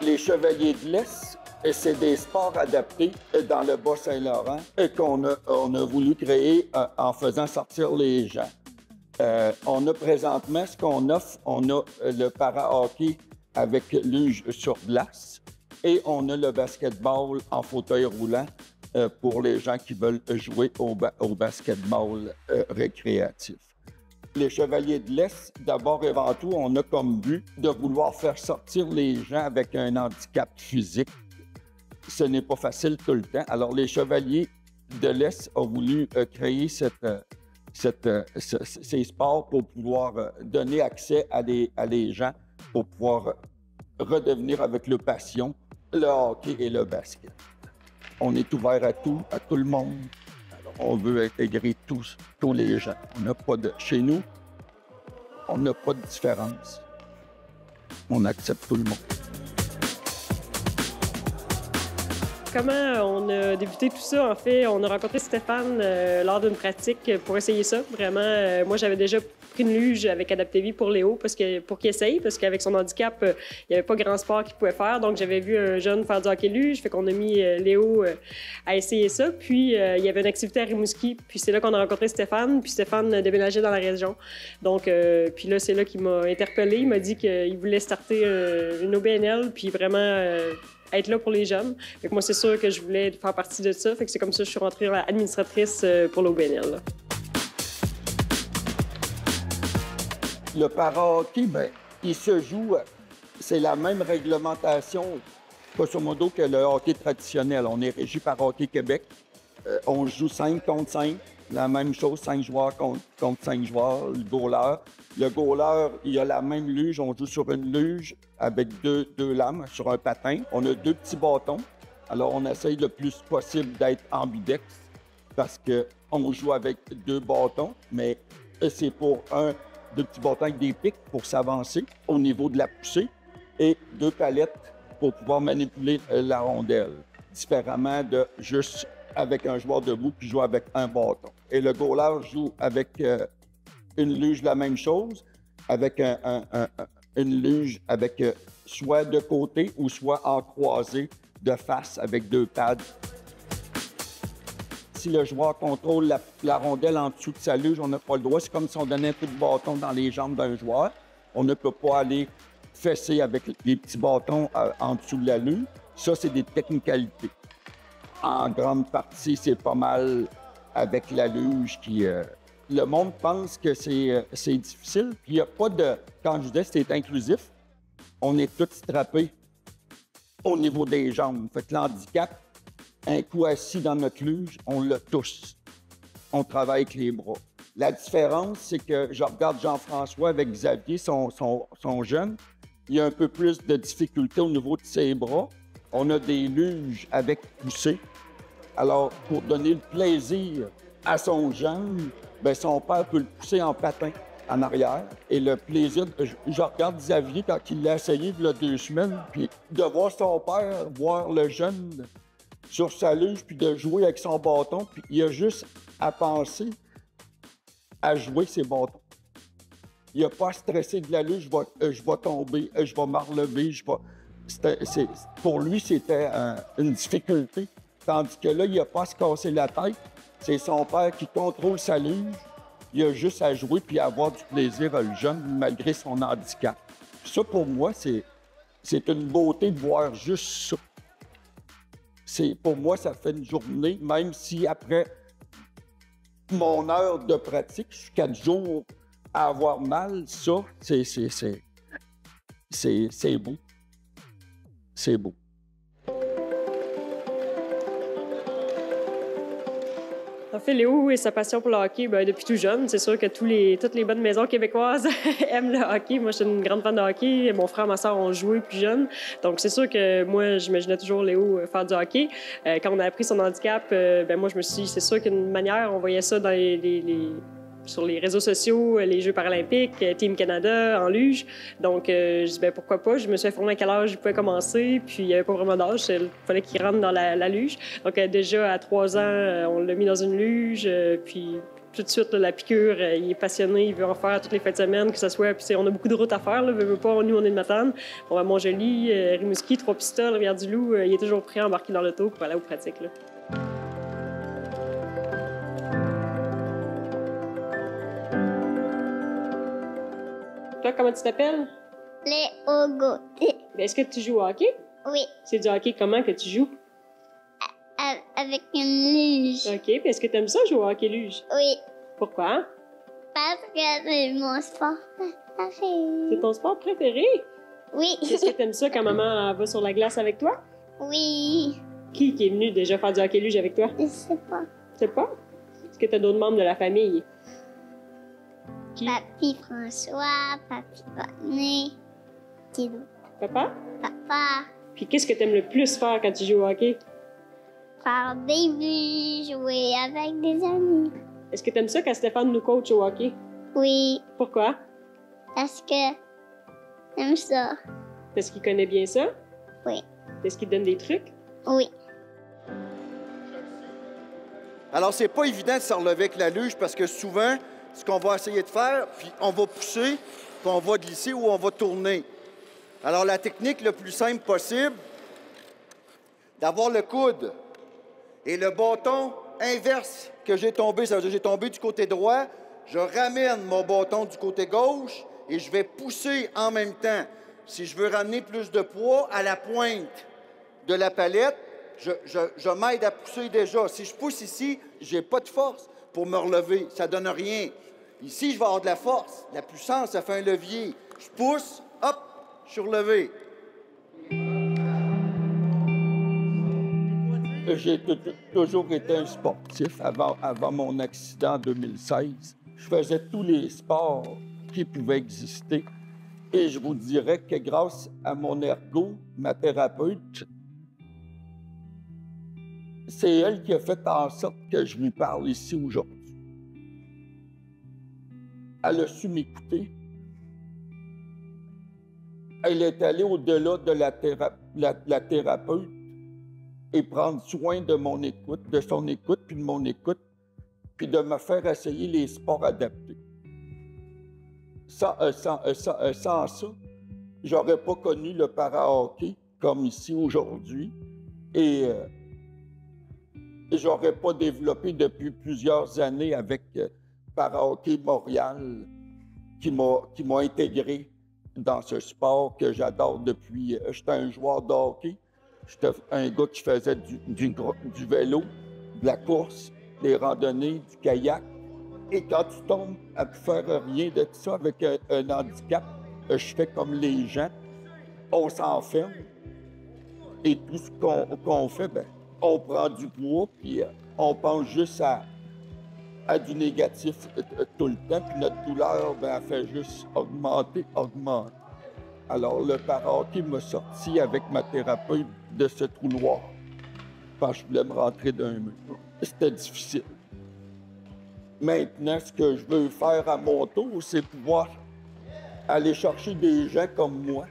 Les Chevaliers de l'Est, c'est des sports adaptés dans le Bas-Saint-Laurent qu'on a voulu créer en faisant sortir les gens. On a présentement ce qu'on offre, on a le para-hockey avec luge sur glace et on a le basketball en fauteuil roulant pour les gens qui veulent jouer au basketball récréatif. Les Chevaliers de l'Est, d'abord et avant tout, on a comme but de vouloir faire sortir les gens avec un handicap physique. Ce n'est pas facile tout le temps. Alors, les Chevaliers de l'Est ont voulu créer ces sports pour pouvoir donner accès à des gens pour pouvoir redevenir avec leur passion, le hockey et le basket. On est ouvert à tout le monde. On veut intégrer tous les gens. Chez nous, on n'a pas de différence. On accepte tout le monde. Comment on a débuté tout ça? En fait, on a rencontré Stéphane lors d'une pratique pour essayer ça. Vraiment, moi, j'avais déjà pris une luge avec Adaptavie pour Léo pour qu'il essaye, parce qu'avec son handicap, il n'y avait pas grand sport qu'il pouvait faire. Donc, j'avais vu un jeune faire du hockey luge, fait qu'on a mis Léo à essayer ça. Puis, il y avait une activité à Rimouski, puis c'est là qu'on a rencontré Stéphane, puis Stéphane déménageait dans la région. Donc, puis là, c'est là qu'il m'a interpellé. Il m'a dit qu'il voulait starter une OBNL, puis vraiment être là pour les jeunes. Fait que moi, c'est sûr que je voulais faire partie de ça. Fait que c'est comme ça que je suis rentrée administratrice pour l'OBNL. Le para-hockey, bien, il se joue, c'est la même réglementation, grosso modo, que le hockey traditionnel. On est régi par Hockey Québec. On joue 5 contre 5. La même chose, 5 joueurs contre 5 joueurs, le goaler. Le goaler, il a la même luge. On joue sur une luge avec deux lames sur un patin. On a 2 petits bâtons. Alors, on essaye le plus possible d'être ambidextre parce qu'on joue avec 2 bâtons, mais c'est pour 2 petits bâtons avec des pics pour s'avancer au niveau de la poussée et 2 palettes pour pouvoir manipuler la rondelle, différemment de juste avec un joueur debout puis jouer avec un bâton. Et le goaler joue avec une luge la même chose, avec une luge avec soit de côté ou soit en croisé de face avec 2 pads. Si le joueur contrôle la rondelle en dessous de sa luge, on n'a pas le droit. C'est comme si on donnait un coup de bâton dans les jambes d'un joueur. On ne peut pas aller fesser avec les petits bâtons en dessous de la luge. Ça, c'est des technicalités. En grande partie, c'est pas mal avec la luge qui... Le monde pense que c'est difficile. Puis il n'y a pas de... Quand je disais c'est inclusif, on est tous strappés au niveau des jambes. Fait que l'handicap, un coup assis dans notre luge, on l'a tous. On travaille avec les bras. La différence, c'est que je regarde Jean-François avec Xavier, sont jeunes. Il y a un peu plus de difficulté au niveau de ses bras. On a des luges avec poussée. Alors, pour donner le plaisir à son jeune, bien, son père peut le pousser en patin en arrière. Et le plaisir, je regarde Xavier quand il l'a essayé il y a 2 semaines, puis de voir son père, voir le jeune sur sa luge, puis de jouer avec son bâton, puis il a juste à penser à jouer ses bâtons. Il n'a pas à stresser de la luge, je vais tomber, je vais me relever, pour lui, c'était une difficulté. Tandis que là, il n'a pas à se casser la tête. C'est son père qui contrôle sa luge. Il a juste à jouer puis à avoir du plaisir à le jeune, malgré son handicap. Ça, pour moi, c'est une beauté de voir juste ça. Pour moi, ça fait une journée, même si après mon heure de pratique, je suis 4 jours à avoir mal, ça, c'est beau. C'est beau. En fait, Léo et sa passion pour le hockey, bien, depuis tout jeune, c'est sûr que toutes les bonnes maisons québécoises aiment le hockey. Moi, je suis une grande fan de hockey. Mon frère et ma soeur ont joué plus jeune. Donc, c'est sûr que moi, j'imaginais toujours Léo faire du hockey. Quand on a appris son handicap, ben moi, je me suis dit, c'est sûr qu'une manière, on voyait ça dans sur les réseaux sociaux, les Jeux paralympiques, Team Canada, en luge. Donc, je dis, ben pourquoi pas? Je me suis informée à quel âge il pouvait commencer, puis il n'y avait pas vraiment d'âge. Il fallait qu'il rentre dans la luge. Donc, déjà, à 3 ans, on l'a mis dans une luge, puis tout de suite, là, la piqûre, il est passionné, il veut en faire toutes les fins de semaine, que ce soit... Puis on a beaucoup de routes à faire, là, veut pas, nous, on est de Matane. On va à Montjoli, Rimouski, Trois-Pistoles, Rivière-du-Loup. Il est toujours prêt à embarquer dans l'auto pour aller aux pratiques, là. Toi, comment tu t'appelles? Léo Gauthier. Est-ce que tu joues au hockey? Oui, C'est du hockey comment que tu joues? avec une luge. OK. Puis est-ce que tu aimes ça, jouer au hockey luge? Oui, Pourquoi? parce que c'est mon sport C'est préféré. ton sport préféré? Oui, Est-ce que tu aimes ça quand maman va sur la glace avec toi? oui, Qui est venu déjà faire du hockey luge avec toi? je sais pas. Tu sais pas? Est-ce que tu as d'autres membres de la famille? Qui? Papy François, Papy Bonnet, qui d'autre? Papa? Papa, Puis qu'est-ce que tu aimes le plus faire quand tu joues au hockey? faire des buts, jouer avec des amis. Est-ce que tu aimes ça quand Stéphane nous coach au hockey? Oui, Pourquoi? parce que j'aime ça. Parce qu'il connaît bien ça? Oui, Est-ce qu'il te donne des trucs? oui. Alors, c'est pas évident de se relever avec la luge parce que souvent, ce qu'on va essayer de faire, puis on va pousser, puis on va glisser ou on va tourner. Alors, la technique le plus simple possible, d'avoir le coude et le bâton inverse que j'ai tombé, ça veut dire que j'ai tombé du côté droit, je ramène mon bâton du côté gauche et je vais pousser en même temps. Si je veux ramener plus de poids à la pointe de la palette, je m'aide à pousser déjà. Si je pousse ici, j'ai pas de force pour me relever. Ça donne rien. Ici, je vais avoir de la force. La puissance, ça fait un levier. Je pousse, hop, je suis relevé. J'ai toujours été un sportif avant mon accident en 2016. Je faisais tous les sports qui pouvaient exister. Et je vous dirais que grâce à mon ergo, ma thérapeute, c'est elle qui a fait en sorte que je lui parle ici aujourd'hui. Elle a su m'écouter. Elle est allée au-delà de la thérapeute et prendre soin de mon écoute, de son écoute, puis de mon écoute, puis de me faire essayer les sports adaptés. Sans ça, j'aurais pas connu le para-hockey comme ici aujourd'hui et j'aurais pas développé depuis plusieurs années avec Para-hockey Montréal qui m'a intégré dans ce sport que j'adore depuis. J'étais un joueur de hockey. J'étais un gars qui faisait du vélo, de la course, des randonnées, du kayak. Et quand tu tombes à ne faire rien de tout ça avec un handicap, je fais comme les gens, on s'enferme. Et tout ce qu'on fait, ben, on prend du poids, puis on pense juste à du négatif tout le temps, puis notre douleur, ben, elle fait juste augmenter. Alors, le para-hockey m'a sorti avec ma thérapeute de ce trou noir, quand je voulais me rentrer d'un mur. C'était difficile. Maintenant, ce que je veux faire à mon tour, c'est pouvoir aller chercher des gens comme moi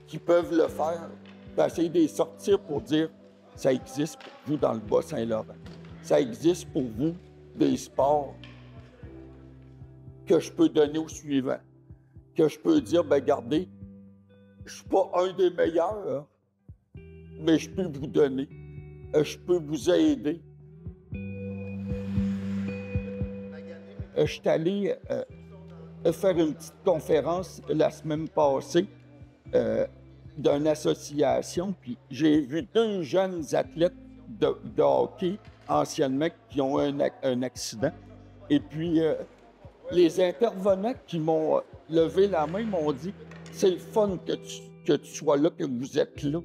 qui peuvent le faire, puis essayer de les sortir pour dire « ça existe pour vous dans le Bas-Saint-Laurent. Ça existe pour vous des sports que je peux donner au suivant, que je peux dire, ben regardez, je suis pas un des meilleurs, mais je peux vous donner, je peux vous aider. » Je suis allé faire une petite conférence la semaine passée d'une association, puis j'ai vu 2 jeunes athlètes de hockey anciennement qui ont un accident. Et puis, les intervenants qui m'ont levé la main m'ont dit « c'est le fun que tu sois là, que vous êtes là. »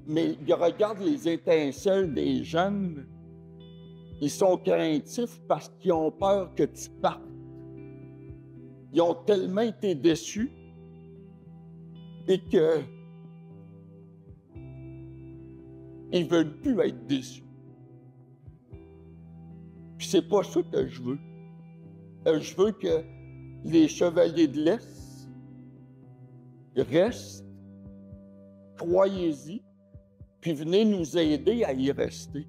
Mais regarde les étincelles des jeunes. Ils sont craintifs parce qu'ils ont peur que tu partes. Ils ont tellement été déçus et que ils ne veulent plus être déçus. Puis c'est pas ça que je veux. Je veux que les chevaliers de l'Est restent, croyez-y, puis venez nous aider à y rester.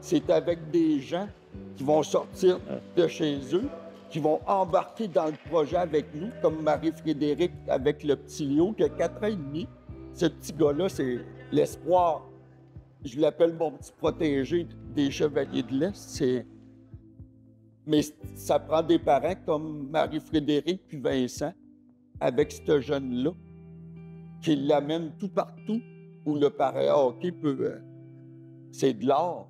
C'est avec des gens qui vont sortir de chez eux, qui vont embarquer dans le projet avec nous, comme Marie-Frédéric avec le petit Léo qui a 4 ans et demi. Ce petit gars-là, c'est l'espoir. Je l'appelle mon petit protégé des Chevaliers de l'Est. Mais ça prend des parents comme Marie-Frédéric puis Vincent, avec ce jeune-là, qui l'amène tout partout où le para-hockey peut... c'est de l'art.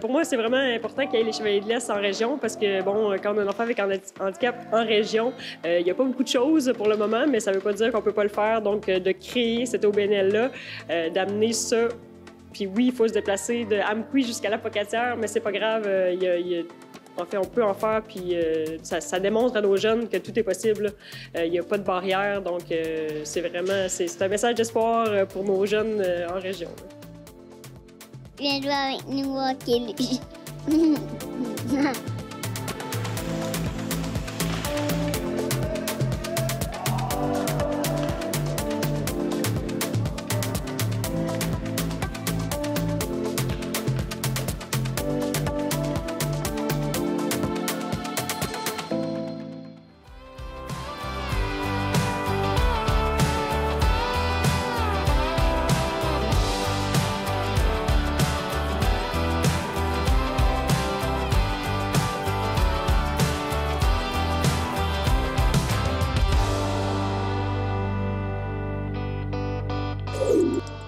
Pour moi, c'est vraiment important qu'il y ait les Chevaliers de l'Est en région parce que, bon, quand on a un enfant avec un handicap en région, il n'y a pas beaucoup de choses pour le moment, mais ça ne veut pas dire qu'on ne peut pas le faire. Donc, de créer cet OBNL-là, d'amener ça. Puis oui, il faut se déplacer de Amqui jusqu'à la Pocatière, mais c'est pas grave. En fait, on peut en faire, puis ça démontre à nos jeunes que tout est possible. Il n'y a pas de barrière, donc c'est un message d'espoir pour nos jeunes en région. Viens jouer avec nous au hockey. Oh!